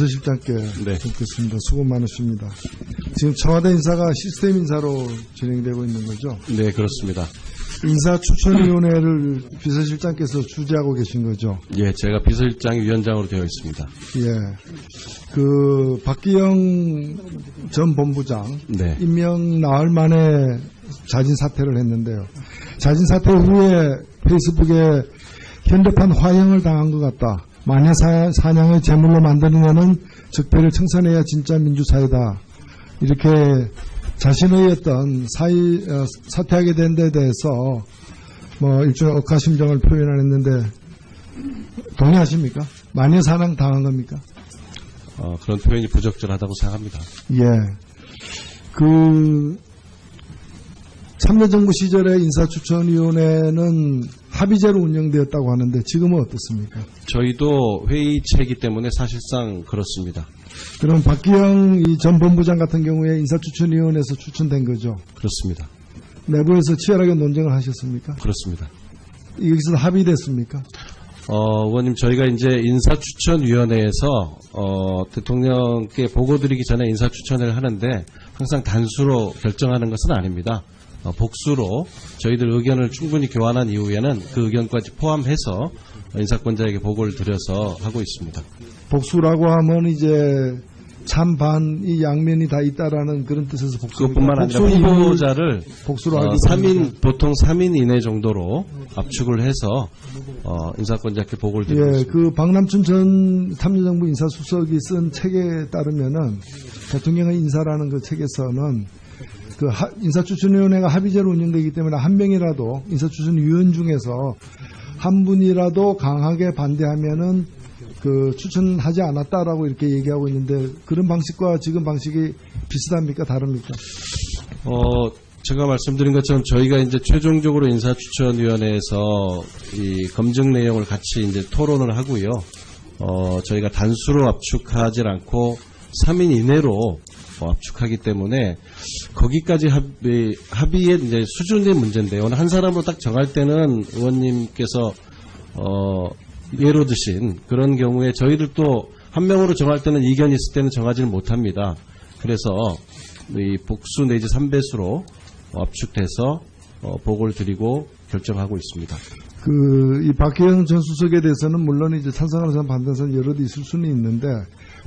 비서실장께 네. 듣겠습니다. 수고 많으십니다. 지금 청와대 인사가 시스템 인사로 진행되고 있는 거죠? 네, 그렇습니다. 인사추천위원회를 비서실장께서 주재하고 계신 거죠? 예, 제가 비서실장이 위원장으로 되어 있습니다. 예. 박기영 전 본부장 네. 임명 나흘 만에 자진 사퇴를 했는데요. 자진 사퇴 후에 페이스북에 현대판 화형을 당한 것 같다. 마녀 사냥의 제물로 만드느냐는 적폐를 청산해야 진짜 민주사회다. 이렇게 자신의 어떤 사퇴하게 된 데 대해서 일종의 억하심정을 표현했는데 동의하십니까? 마녀 사냥 당한 겁니까? 그런 표현이 부적절하다고 생각합니다. 예. 참여정부 시절에 인사추천위원회는 합의제로 운영되었다고 하는데 지금은 어떻습니까? 저희도 회의체이기 때문에 사실상 그렇습니다. 그럼 박기영 전 본부장 같은 경우에 인사추천위원회에서 추천된 거죠? 그렇습니다. 내부에서 치열하게 논쟁을 하셨습니까? 그렇습니다. 여기서 합의됐습니까? 의원님, 저희가 이제 인사추천위원회에서 대통령께 보고드리기 전에 인사추천을 하는데 항상 단수로 결정하는 것은 아닙니다. 복수로 저희들 의견을 충분히 교환한 이후에는 그 의견까지 포함해서 인사권자에게 보고를 드려서 하고 있습니다. 복수라고 하면 이제 찬반 이 양면이 다 있다라는 그런 뜻에서 복수. 그것뿐만 아니라 후보자를 복수로 하기 3인 보통 3인 이내 정도로 압축을 해서 인사권자께 보고를 드리고 있습니다. 그 박남춘 전 참여정부 인사수석이 쓴 책에 따르면은 대통령의 인사라는 그 책에서는 인사추천위원회가 합의제로 운영되기 때문에 한 명이라도 인사추천위원 중에서 한 분이라도 강하게 반대하면은 추천하지 않았다라고 이렇게 얘기하고 있는데 그런 방식과 지금 방식이 비슷합니까? 다릅니까? 제가 말씀드린 것처럼 저희가 이제 최종적으로 인사추천위원회에서 이 검증 내용을 같이 이제 토론을 하고요. 저희가 단수로 압축하지 않고 3인 이내로 압축하기 때문에 거기까지 합의의 이제 수준의 문제인데요. 한 사람으로 딱 정할 때는 의원님께서 예로 드신 그런 경우에 저희들도 한 명으로 정할 때는 이견이 있을 때는 정하지는 못합니다. 그래서 이 복수 내지 3배수로 압축돼서 보고를 드리고 결정하고 있습니다. 이 박기영 전 수석에 대해서는 물론 이제 찬성하는 사람 반대하는 사람 여러 있을 수는 있는데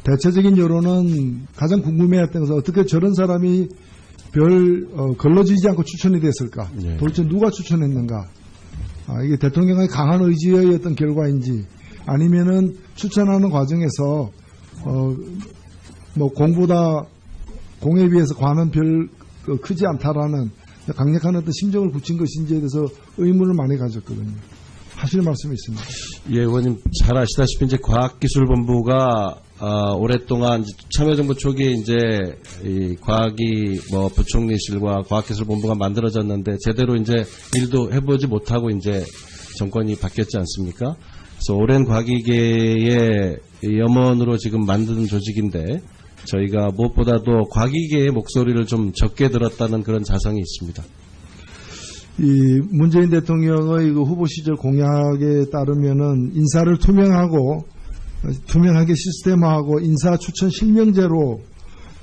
대체적인 여론은 가장 궁금해했던 것은 어떻게 저런 사람이 걸러지지 않고 추천이 됐을까? 네. 도대체 누가 추천했는가? 이게 대통령의 강한 의지의 어떤 결과인지 아니면은 추천하는 과정에서 공보다 공에 비해서 관은 크지 않다라는 강력한 어떤 심정을 굳힌 것인지에 대해서 의문을 많이 가졌거든요. 하실 말씀이 있습니다. 예, 의원님 잘 아시다시피 이제 과학기술본부가 오랫동안 참여정부 초기에 이제 이 과학이 부총리실과 과학기술본부가 만들어졌는데 제대로 이제 일도 해보지 못하고 이제 정권이 바뀌었지 않습니까? 그래서 오랜 과기계의 염원으로 지금 만든 조직인데 저희가 무엇보다도 과기계의 목소리를 좀 적게 들었다는 그런 자성이 있습니다. 이 문재인 대통령의 후보 시절 공약에 따르면은 인사를 투명하게 시스템화하고 인사 추천 실명제로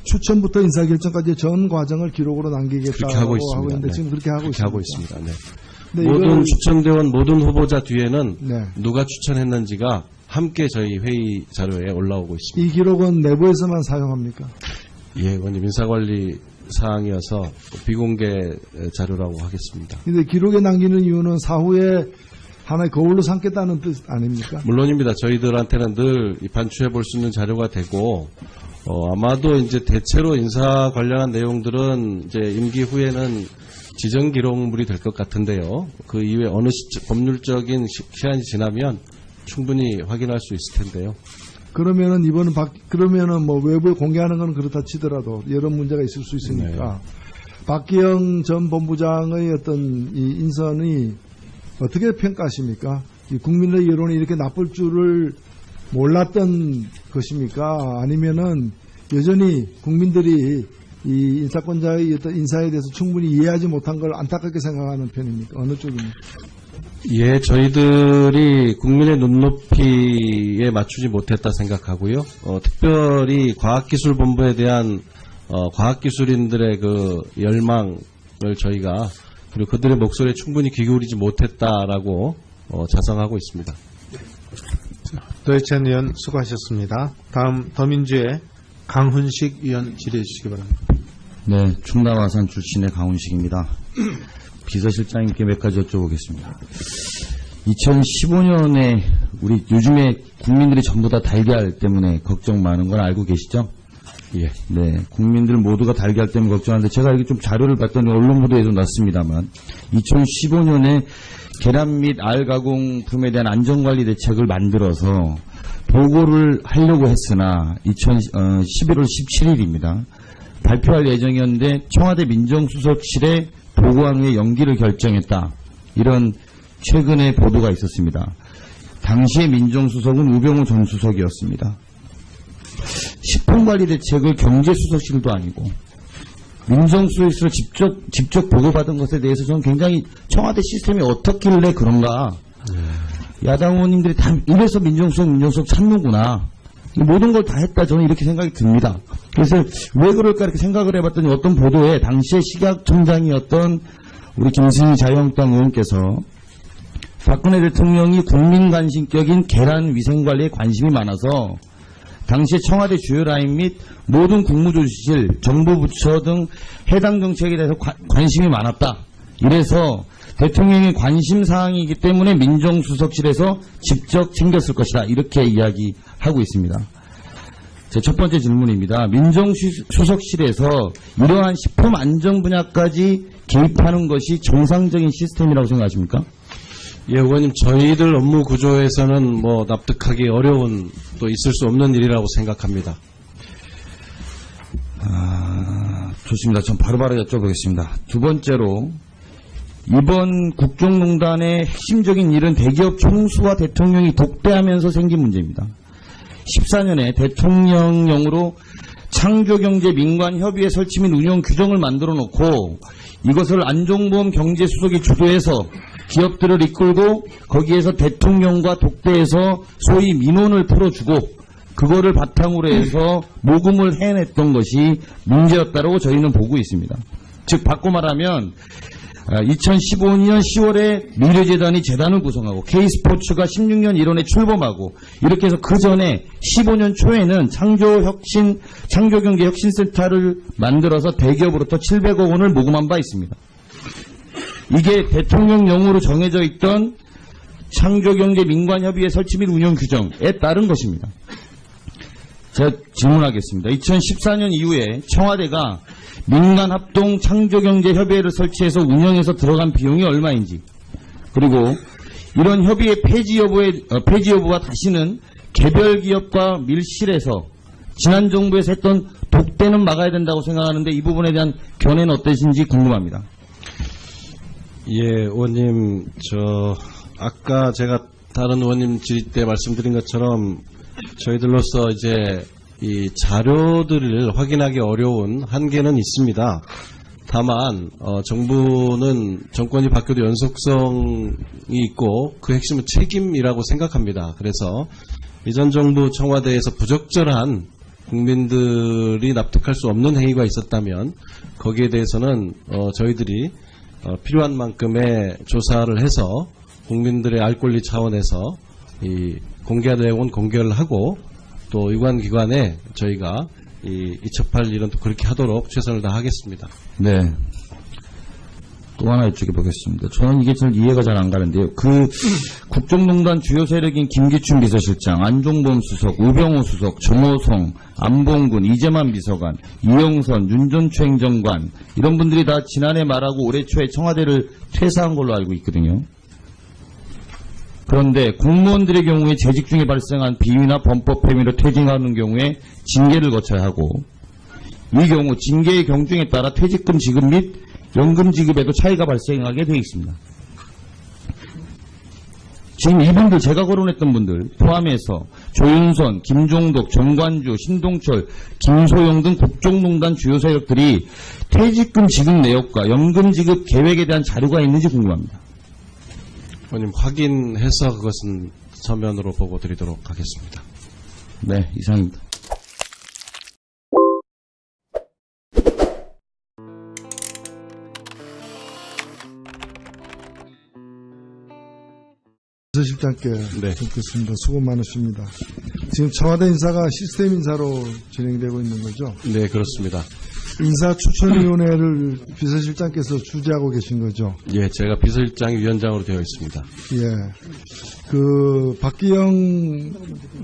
추천부터 인사 결정까지 전 과정을 기록으로 남기겠다고 그렇게 하고 있습니다. 있는데 네. 지금 그렇게 하고 있습니다. 네. 모든 추천대원 모든 후보자 뒤에는 네. 누가 추천했는지가 함께 저희 회의 자료에 올라오고 있습니다. 이 기록은 내부에서만 사용합니까? 예, 의원님 인사관리 사항이어서 비공개 자료라고 하겠습니다. 근데 기록에 남기는 이유는 사후에 하나의 거울로 삼겠다는 뜻 아닙니까? 물론입니다. 저희들한테는 늘 반추해 볼 수 있는 자료가 되고 아마도 이제 대체로 인사 관련한 내용들은 이제 임기 후에는 지정 기록물이 될 것 같은데요. 그 이후에 어느 법률적인 시한이 지나면 충분히 확인할 수 있을 텐데요. 그러면은 그러면은 외부에 공개하는 건 그렇다 치더라도 여러 문제가 있을 수 있으니까 네. 박기영 전 본부장의 어떤 이 인선이 어떻게 평가하십니까? 이 국민의 여론이 이렇게 나쁠 줄을 몰랐던 것입니까? 아니면은 여전히 국민들이 이 인사권자의 어떤 인사에 대해서 충분히 이해하지 못한 걸 안타깝게 생각하는 편입니까? 어느 쪽입니까? 예, 저희들이 국민의 눈높이에 맞추지 못했다 생각하고요. 특별히 과학기술본부에 대한 과학기술인들의 그 열망을 저희가 그리고 그들의 목소리에 충분히 귀 기울이지 못했다라고 자성하고 있습니다. 노회찬 의원 수고하셨습니다. 다음 더민주의 강훈식 의원 질의해 주시기 바랍니다. 네, 충남 아산 출신의 강훈식입니다. 비서실장님께 몇 가지 여쭤보겠습니다. 2015년에 우리 요즘에 국민들이 전부 다 달걀 때문에 걱정 많은 건 알고 계시죠? 예. 네, 국민들 모두가 달걀 때문에 걱정하는데 제가 이렇게 좀 자료를 봤더니 언론 보도에도 났습니다만 2015년에 계란 및 알 가공품에 대한 안전관리 대책을 만들어서 보고를 하려고 했으나 11월 17일입니다. 발표할 예정이었는데 청와대 민정수석실에 보고한 후에 연기를 결정했다. 이런 최근의 보도가 있었습니다. 당시의 민정수석은 우병우 전 수석이었습니다. 식품관리 대책을 경제수석실도 아니고 민정수석실로 직접 보고받은 것에 대해서 저는 굉장히 청와대 시스템이 어떻길래 그런가. 야당 의원님들이 다 이래서 민정수석 찾는구나. 모든 걸 다 했다. 저는 이렇게 생각이 듭니다. 그래서 왜 그럴까 이렇게 생각을 해봤더니 어떤 보도에 당시에 식약청장이었던 우리 김승희 자유한국당 의원께서 박근혜 대통령이 국민관심격인 계란 위생관리에 관심이 많아서 당시에 청와대 주요 라인 및 모든 국무조직실, 정부 부처 등 해당 정책에 대해서 관심이 많았다. 이래서 대통령의 관심사항이기 때문에 민정수석실에서 직접 챙겼을 것이다. 이렇게 이야기하고 있습니다. 제 첫 번째 질문입니다. 민정수석실에서 이러한 식품 안전 분야까지 개입하는 것이 정상적인 시스템이라고 생각하십니까? 예, 의원님, 저희들 업무 구조에서는 뭐 납득하기 어려운 또 있을 수 없는 일이라고 생각합니다. 좋습니다. 전 바로바로 여쭤보겠습니다. 두 번째로 이번 국정농단의 핵심적인 일은 대기업 총수와 대통령이 독대하면서 생긴 문제입니다. 14년에 대통령령으로 창조경제 민관협의회 설치 및 운영 규정을 만들어 놓고 이것을 안종범 경제수석이 주도해서 기업들을 이끌고 거기에서 대통령과 독대해서 소위 민원을 풀어주고 그거를 바탕으로 해서 모금을 해냈던 것이 문제였다고 저희는 보고 있습니다. 즉 바꿔 말하면 2015년 10월에 미래재단이 재단을 구성하고 K스포츠가 16년 1월에 출범하고 이렇게 해서 그 전에 15년 초에는 창조경제혁신센터를 만들어서 대기업으로부터 700억 원을 모금한 바 있습니다. 이게 대통령령으로 정해져 있던 창조경제 민관협의회 설치 및 운영 규정에 따른 것입니다. 제가 질문하겠습니다. 2014년 이후에 청와대가 민간합동 창조경제협의회를 설치해서 운영해서 들어간 비용이 얼마인지 그리고 이런 협의회 폐지 여부와 다시는 개별 기업과 밀실해서 지난 정부에서 했던 독대는 막아야 된다고 생각하는데 이 부분에 대한 견해는 어떠신지 궁금합니다. 예, 의원님, 아까 제가 다른 의원님 질의 때 말씀드린 것처럼 저희들로서 이제 이 자료들을 확인하기 어려운 한계는 있습니다. 다만 정부는 정권이 바뀌어도 연속성이 있고 그 핵심은 책임이라고 생각합니다. 그래서 이전 정부 청와대에서 부적절한 국민들이 납득할 수 없는 행위가 있었다면 거기에 대해서는 저희들이 필요한 만큼의 조사를 해서 국민들의 알 권리 차원에서 이 공개할 내용은 공개를 하고 또 유관기관에 저희가 이첩할 일은 또 그렇게 하도록 최선을 다하겠습니다. 네. 또 하나 여쭤보겠습니다. 저는 이게 잘 이해가 잘 안 가는데요. 그 국정농단 주요 세력인 김기춘 비서실장, 안종범 수석, 우병우 수석, 정호성, 안봉근, 이재만 비서관, 이영선, 윤전추 행정관 이런 분들이 다 지난해 말하고 올해 초에 청와대를 퇴사한 걸로 알고 있거든요. 그런데 공무원들의 경우에 재직 중에 발생한 비위나 범법 혐의로 퇴직하는 경우에 징계를 거쳐야 하고 이 경우 징계의 경중에 따라 퇴직금 지급 및 연금 지급에도 차이가 발생하게 되어 있습니다. 지금 이분들 제가 거론했던 분들 포함해서 조윤선, 김종덕, 정관주, 신동철, 김소영 등 국정농단 주요 세력들이 퇴직금 지급 내역과 연금 지급 계획에 대한 자료가 있는지 궁금합니다. 의원님 확인해서 그것은 서면으로 보고 드리도록 하겠습니다. 네, 이상입니다. 비서실장께 네. 듣겠습니다. 수고 많으십니다. 지금 청와대 인사가 시스템 인사로 진행되고 있는 거죠? 네, 그렇습니다. 인사추천위원회를 비서실장께서 주재하고 계신 거죠? 예, 제가 비서실장이 위원장으로 되어 있습니다. 예. 그 박기영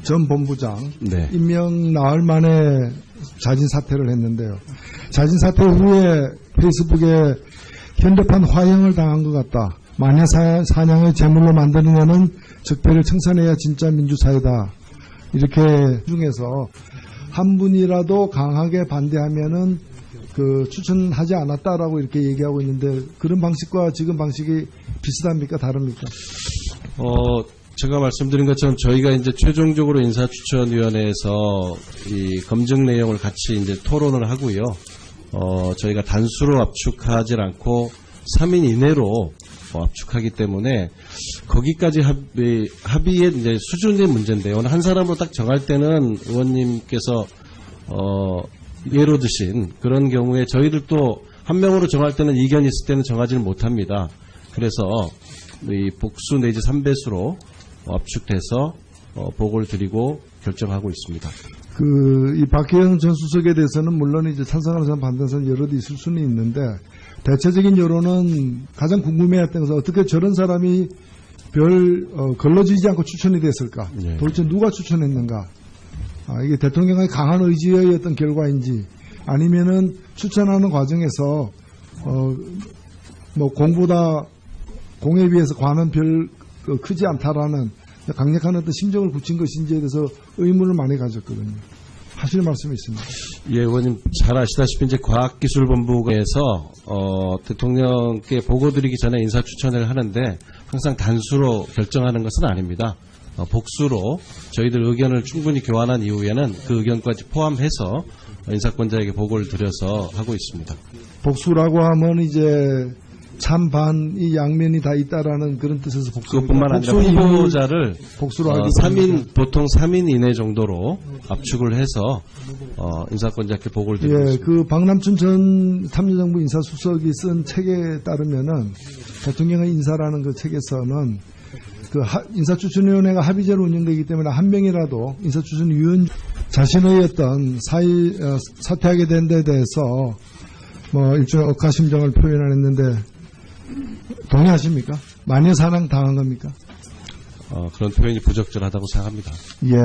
전 본부장 네. 임명 나흘 만에 자진 사퇴를 했는데요. 자진 사퇴 후에 페이스북에 현대판 화형을 당한 것 같다. 마녀 사냥을 제물로 만드느냐는 적폐를 청산해야 진짜 민주사회다. 이렇게 중에서 한 분이라도 강하게 반대하면은 그 추천하지 않았다라고 이렇게 얘기하고 있는데 그런 방식과 지금 방식이 비슷합니까? 다릅니까? 제가 말씀드린 것처럼 저희가 이제 최종적으로 인사추천위원회에서 이 검증 내용을 같이 이제 토론을 하고요. 저희가 단수로 압축하지 않고 3인 이내로 압축하기 때문에 거기까지 합의의 이제 수준의 문제인데요. 오늘 한 사람으로 딱 정할 때는 의원님께서 예로 드신 그런 경우에 저희들도 한 명으로 정할 때는 이견이 있을 때는 정하지는 못합니다. 그래서 이 복수 내지 3배수로 압축돼서 보고를 드리고 결정하고 있습니다. 이 박혜영 전 수석에 대해서는 물론 이제 찬성하는 사람 반대하는 사람 여럿 있을 수는 있는데 대체적인 여론은 가장 궁금해했던 것은 어떻게 저런 사람이 걸러지지 않고 추천이 됐을까? 네. 도대체 누가 추천했는가? 이게 대통령의 강한 의지의 어떤 결과인지 아니면은 추천하는 과정에서 뭐 공보다 공에 비해서 관은 별 크지 않다라는 강력한 어떤 심정을 굳힌 것인지에 대해서 의문을 많이 가졌거든요. 하실 말씀이 있습니다. 예, 의원님 잘 아시다시피 이제 과학기술본부에서 대통령께 보고드리기 전에 인사추천을 하는데 항상 단수로 결정하는 것은 아닙니다. 복수로 저희들 의견을 충분히 교환한 이후에는 그 의견까지 포함해서 인사권자에게 보고를 드려서 하고 있습니다. 복수라고 하면 이제 찬반이 양면이 다 있다라는 그런 뜻에서 복수. 그것뿐만 아니라 후보자를 복수로 하기 3인 보통 3인 이내 정도로 압축을 해서 인사권자께 보고를 드리고 있습니다. 그 박남춘 전 참여정부 인사수석이 쓴 책에 따르면은 대통령의 인사라는 그 책에서는 그 인사추천위원회가 합의제로 운영되기 때문에 한 명이라도 인사추천위원 자신의 어떤 사퇴하게 된 데 대해서 뭐 일종의 억하심정을 표현했는데 동의하십니까? 마녀 사냥 당한 겁니까? 그런 표현이 부적절하다고 생각합니다. 예.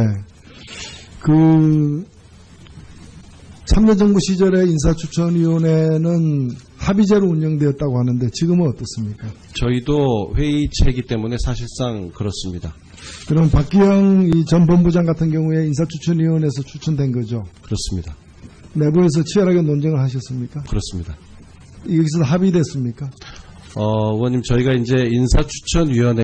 참여정부 시절에 인사추천위원회는 합의제로 운영되었다고 하는데 지금은 어떻습니까? 저희도 회의체이기 때문에 사실상 그렇습니다. 그럼 박기영 전 본부장 같은 경우에 인사추천위원회에서 추천된 거죠? 그렇습니다. 내부에서 치열하게 논쟁을 하셨습니까? 그렇습니다. 여기서 합의됐습니까? 의원님 저희가 이제 인사추천위원회